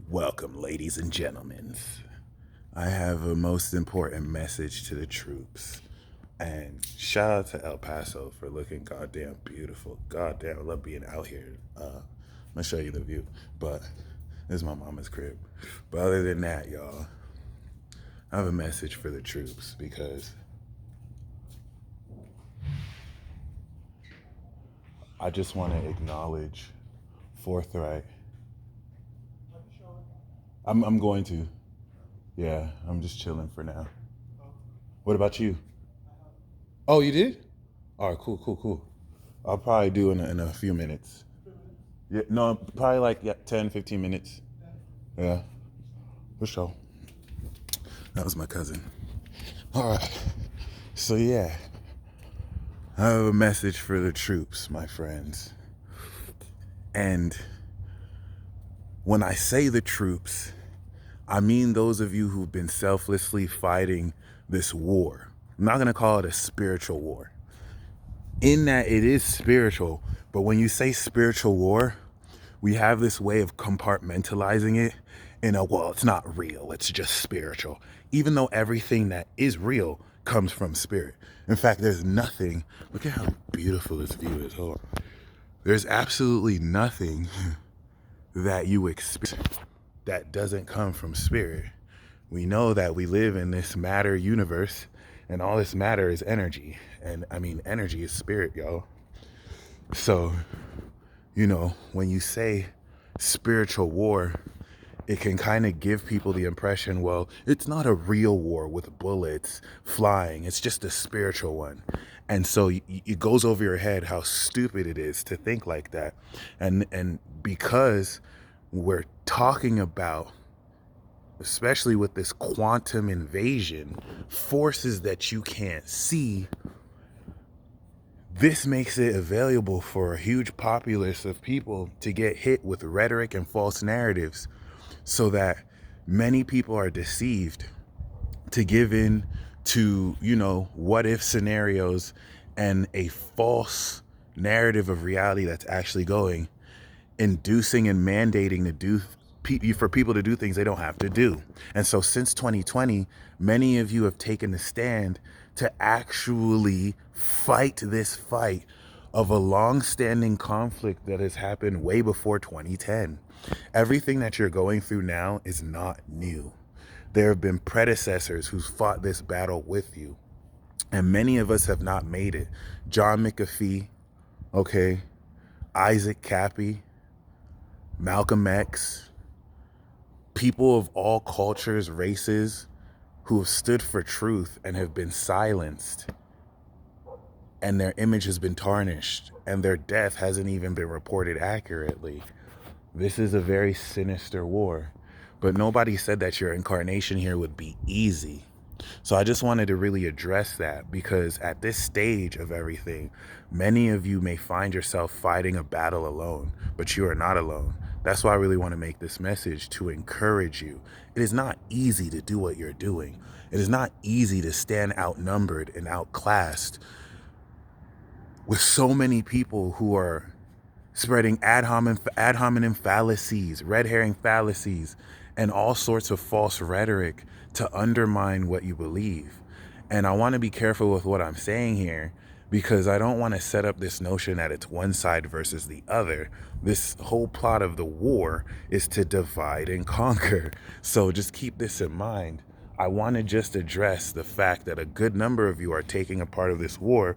Welcome, ladies and gentlemen. I have a most important message to the troops. And shout out to El Paso for looking goddamn beautiful. Goddamn, I love being out here. I'm gonna show you the view, but this is my mama's crib. But other than that, y'all, I have a message for the troops because I just want to acknowledge forthright. I'm going to. Yeah, I'm just chilling for now. What about you? Oh, you did? All right, cool. I'll probably do in a few minutes. Yeah, no, probably like 10, 15 minutes. Yeah, for sure. That was my cousin. All right. So, yeah, I have a message for the troops, my friends. And when I say the troops, I mean those of you who've been selflessly fighting this war. I'm not going to call it a spiritual war. In that it is spiritual, but when you say spiritual war, we have this way of compartmentalizing it in a, well, it's not real, it's just spiritual. Even though everything that is real comes from spirit. In fact, there's nothing, look at how beautiful this view is. Hold on. There's absolutely nothing that you experience that doesn't come from spirit. We know that we live in this matter universe, and all this matter is energy. And I mean, energy is spirit, y'all. So, when you say spiritual war, it can kind of give people the impression, well, it's not a real war with bullets flying. It's just a spiritual one. And so it goes over your head how stupid it is to think like that. And because we're talking about, especially with this quantum invasion, forces that you can't see, this makes it available for a huge populace of people to get hit with rhetoric and false narratives so that many people are deceived to give in to, what if scenarios and a false narrative of reality that's actually going, inducing and mandating to do for people to do things they don't have to do. And so since 2020, many of you have taken the stand to actually fight this fight of a long-standing conflict that has happened way before 2010. Everything that you're going through now is not new. There have been predecessors who's fought this battle with you, and many of us have not made it. John McAfee, okay, Isaac Cappy, Malcolm X, people of all cultures, races, who have stood for truth and have been silenced, and their image has been tarnished, and their death hasn't even been reported accurately. This is a very sinister war, but nobody said that your incarnation here would be easy. So I just wanted to really address that, because at this stage of everything, many of you may find yourself fighting a battle alone, but you are not alone. That's why I really want to make this message to encourage you. It is not easy to do what you're doing. It is not easy to stand outnumbered and outclassed with so many people who are spreading ad hominem fallacies, red herring fallacies, and all sorts of false rhetoric to undermine what you believe. And I want to be careful with what I'm saying here, because I don't want to set up this notion that it's one side versus the other. This whole plot of the war is to divide and conquer. So just keep this in mind. I want to just address the fact that a good number of you are taking a part of this war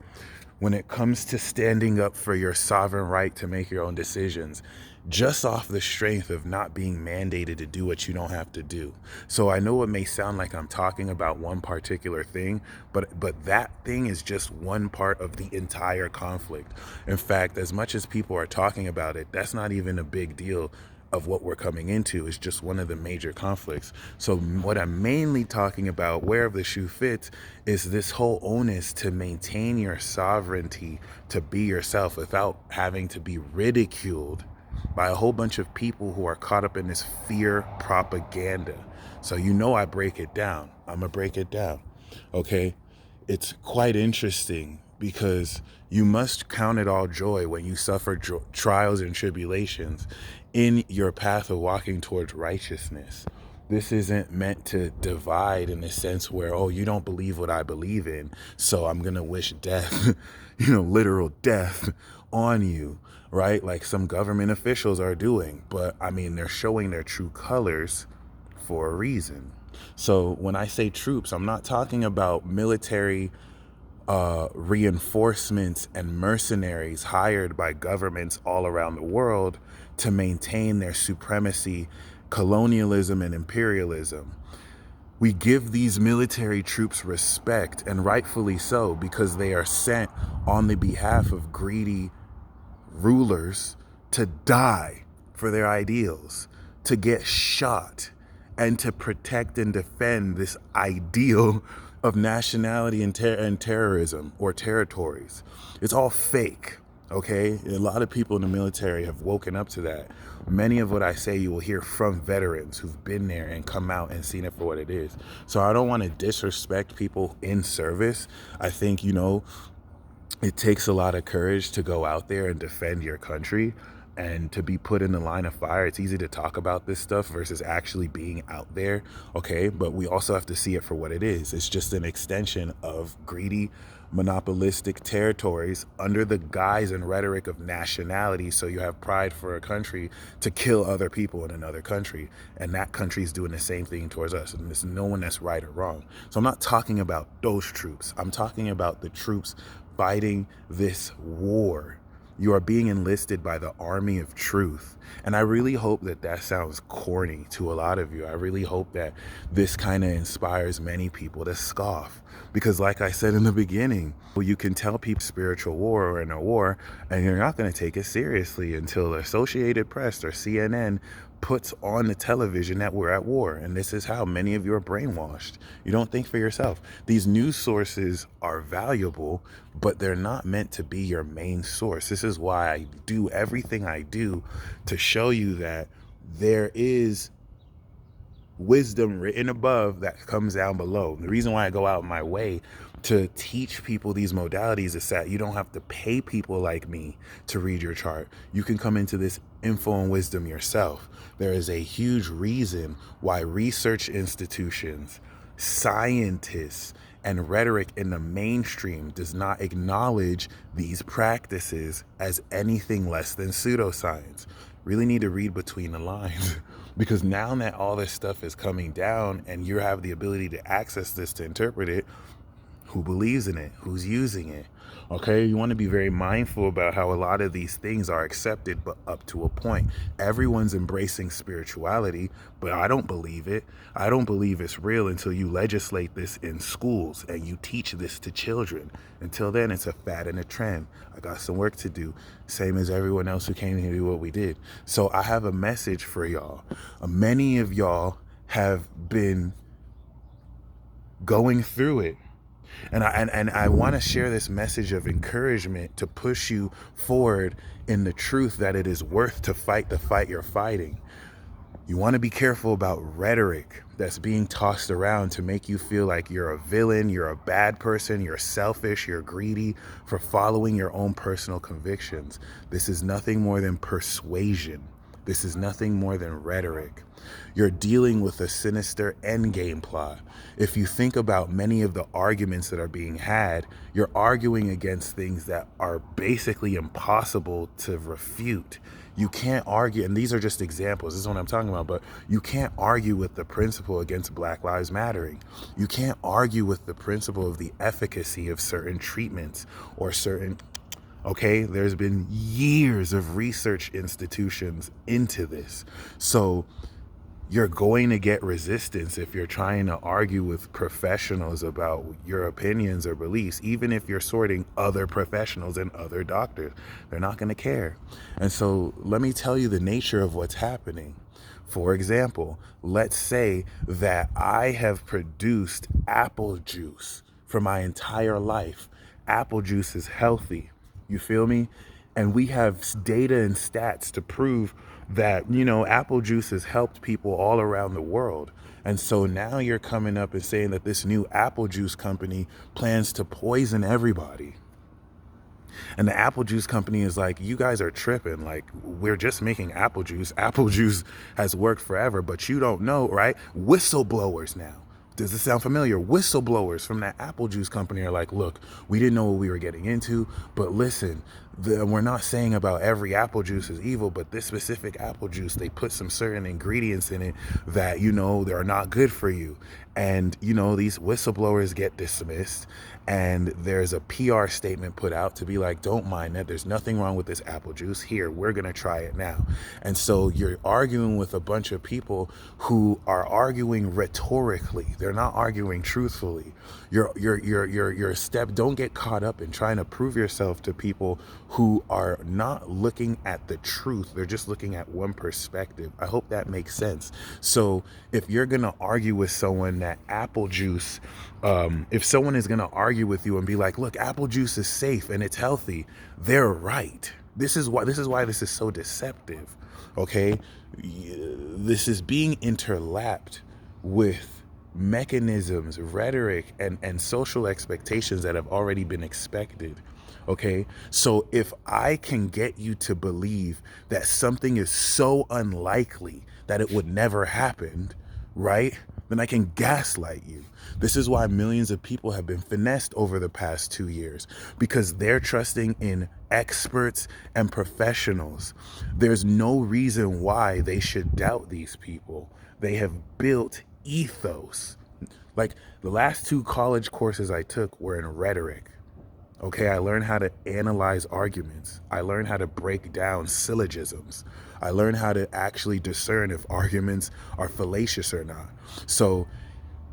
when it comes to standing up for your sovereign right to make your own decisions, just off the strength of not being mandated to do what you don't have to do. So I know it may sound like I'm talking about one particular thing, but that thing is just one part of the entire conflict. In fact, as much as people are talking about it, that's not even a big deal of what we're coming into. Is just one of the major conflicts. So what I'm mainly talking about, wherever the shoe fits, is this whole onus to maintain your sovereignty, to be yourself without having to be ridiculed by a whole bunch of people who are caught up in this fear propaganda. So I break it down. I'm gonna break it down. Okay, it's quite interesting because you must count it all joy when you suffer trials and tribulations in your path of walking towards righteousness. This isn't meant to divide in the sense where, oh, you don't believe what I believe in, so I'm going to wish death, literal death on you, right? Like some government officials are doing. But I mean, they're showing their true colors for a reason. So when I say troops, I'm not talking about military reinforcements and mercenaries hired by governments all around the world to maintain their supremacy, colonialism, and imperialism. We give these military troops respect, and rightfully so, because they are sent on the behalf of greedy rulers to die for their ideals, to get shot, and to protect and defend this ideal of nationality and terrorism or territories. It's all fake, okay? A lot of people in the military have woken up to that. Many of what I say you will hear from veterans who've been there and come out and seen it for what it is. So I don't want to disrespect people in service. I think, it takes a lot of courage to go out there and defend your country and to be put in the line of fire. It's easy to talk about this stuff versus actually being out there, okay? But we also have to see it for what it is. It's just an extension of greedy, monopolistic territories under the guise and rhetoric of nationality. So you have pride for a country to kill other people in another country, and that country is doing the same thing towards us, and there's no one that's right or wrong. So I'm not talking about those troops. I'm talking about the troops fighting this war. You are being enlisted by the army of truth. And I really hope that that sounds corny to a lot of you. I really hope that this kind of inspires many people to scoff. Because like I said in the beginning, you can tell people spiritual war or in a war, and you're not going to take it seriously until the Associated Press or CNN puts on the television that we're at war. And this is how many of you are brainwashed. You don't think for yourself. These news sources are valuable, but they're not meant to be your main source. This is why I do everything I do to show you that there is wisdom written above that comes down below. The reason why I go out my way to teach people these modalities is that you don't have to pay people like me to read your chart. You can come into this info and wisdom yourself. There is a huge reason why research institutions, scientists, and rhetoric in the mainstream does not acknowledge these practices as anything less than pseudoscience. Really need to read between the lines. Because now that all this stuff is coming down and you have the ability to access this to interpret it, who believes in it? Who's using it? Okay, you want to be very mindful about how a lot of these things are accepted, but up to a point. Everyone's embracing spirituality, but I don't believe it. I don't believe it's real until you legislate this in schools and you teach this to children. Until then, it's a fad and a trend. I got some work to do, same as everyone else who came here to do what we did. So I have a message for y'all. Many of y'all have been going through it. And I want to share this message of encouragement to push you forward in the truth that it is worth to fight the fight you're fighting. You want to be careful about rhetoric that's being tossed around to make you feel like you're a villain, you're a bad person, you're selfish, you're greedy for following your own personal convictions. This is nothing more than persuasion. This is nothing more than rhetoric. You're dealing with a sinister endgame plot. If you think about many of the arguments that are being had, you're arguing against things that are basically impossible to refute. You can't argue, and these are just examples, this is what I'm talking about, but you can't argue with the principle against Black Lives Mattering. You can't argue with the principle of the efficacy of certain treatments or certain... Okay, there's been years of research institutions into this. So you're going to get resistance if you're trying to argue with professionals about your opinions or beliefs, even if you're sorting other professionals and other doctors. They're not going to care. And so let me tell you the nature of what's happening. For example, let's say that I have produced apple juice for my entire life. Apple juice is healthy. You feel me? And we have data and stats to prove that, apple juice has helped people all around the world. And so now you're coming up and saying that this new apple juice company plans to poison everybody. And the apple juice company is like, you guys are tripping. Like, we're just making apple juice. Apple juice has worked forever, but you don't know, right? Whistleblowers now. Does this sound familiar? Whistleblowers from that apple juice company are like, look, we didn't know what we were getting into, but listen, we're not saying about every apple juice is evil, but this specific apple juice, they put some certain ingredients in it that, they're not good for you. And, these whistleblowers get dismissed, and there's a PR statement put out to be like, don't mind that. There's nothing wrong with this apple juice. Here, we're going to try it now. And so you're arguing with a bunch of people who are arguing rhetorically. They're not arguing truthfully. Your step, don't get caught up in trying to prove yourself to people who are not looking at the truth. They're just looking at one perspective. I hope that makes sense. So if you're going to argue with someone that apple juice, if someone is going to argue with you and be like, look, apple juice is safe and it's healthy, they're right. This is why this is so deceptive. Okay. This is being interlapped with mechanisms, rhetoric, and social expectations that have already been expected. Okay, so if I can get you to believe that something is so unlikely that it would never happen, right, then I can gaslight you. This is why millions of people have been finessed over the past 2 years, because they're trusting in experts and professionals. There's no reason why they should doubt these people. They have built ethos. Like, the last 2 college courses I took were in rhetoric. Okay, I learned how to analyze arguments. I learned how to break down syllogisms. I learned how to actually discern if arguments are fallacious or not. So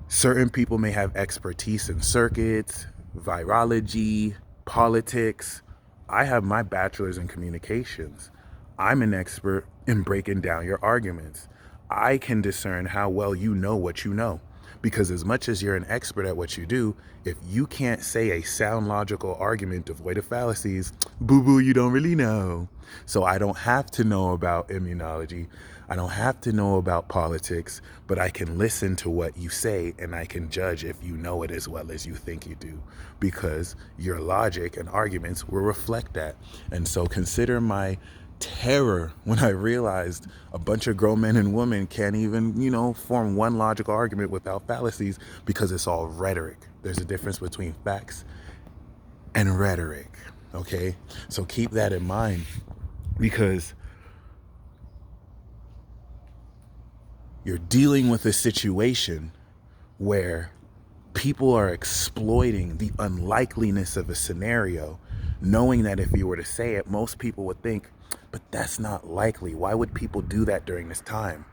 certain people may have expertise in circuits, virology, politics. I have my bachelor's in communications. I'm an expert in breaking down your arguments. I can discern how well you know what you know. Because as much as you're an expert at what you do, if you can't say a sound logical argument devoid of fallacies, boo-boo, you don't really know. So I don't have to know about immunology. I don't have to know about politics, but I can listen to what you say and I can judge if you know it as well as you think you do, because your logic and arguments will reflect that. And so consider my terror when I realized a bunch of grown men and women can't even, form one logical argument without fallacies, because it's all rhetoric. There's a difference between facts and rhetoric. Okay, so keep that in mind, because you're dealing with a situation where people are exploiting the unlikeliness of a scenario, knowing that if you were to say it, most people would think, but that's not likely. Why would people do that during this time?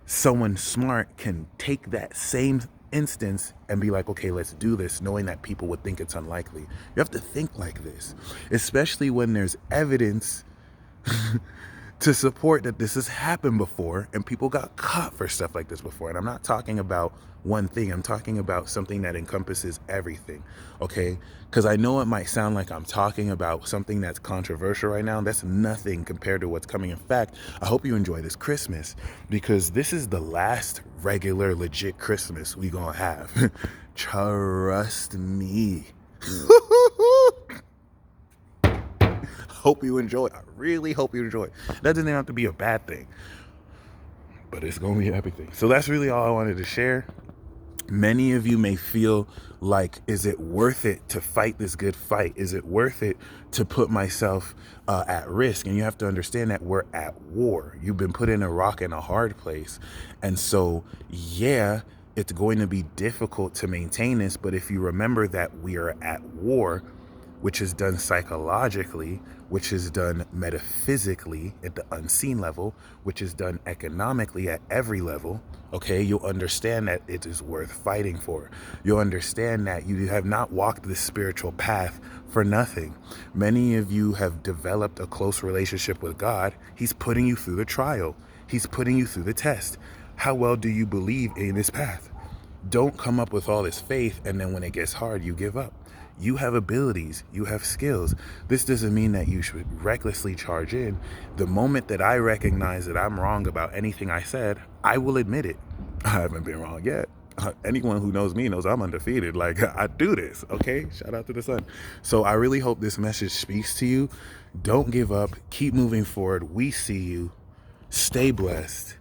Someone smart can take that same instance and be like, okay, let's do this, knowing that people would think it's unlikely. You have to think like this, especially when there's evidence to support that this has happened before and people got caught for stuff like this before. And I'm not talking about one thing. I'm talking about something that encompasses everything, okay? Because I know it might sound like I'm talking about something that's controversial right now. That's nothing compared to what's coming. In fact, I hope you enjoy this Christmas, because this is the last regular, legit Christmas we gonna have. Trust me. Hope you enjoy. I really hope you enjoy. That doesn't have to be a bad thing, but it's going to be an epic thing. So that's really all I wanted to share. Many of you may feel like, is it worth it to fight this good fight? Is it worth it to put myself at risk? And you have to understand that we're at war. You've been put in a rock and a hard place. And so, yeah, it's going to be difficult to maintain this. But if you remember that we are at war, which is done psychologically, which is done metaphysically at the unseen level, which is done economically at every level, okay, you'll understand that it is worth fighting for. You'll understand that you have not walked this spiritual path for nothing. Many of you have developed a close relationship with God. He's putting you through the trial. He's putting you through the test. How well do you believe in this path? Don't come up with all this faith and then when it gets hard, you give up. You have abilities, you have skills. This doesn't mean that you should recklessly charge in. The moment that I recognize that I'm wrong about anything I said, I will admit it. I haven't been wrong yet. anyone who knows me knows I'm undefeated. Like, I do this, okay? Shout out to the sun. So I really hope this message speaks to you. Don't give up. Keep moving forward. We see you. Stay blessed.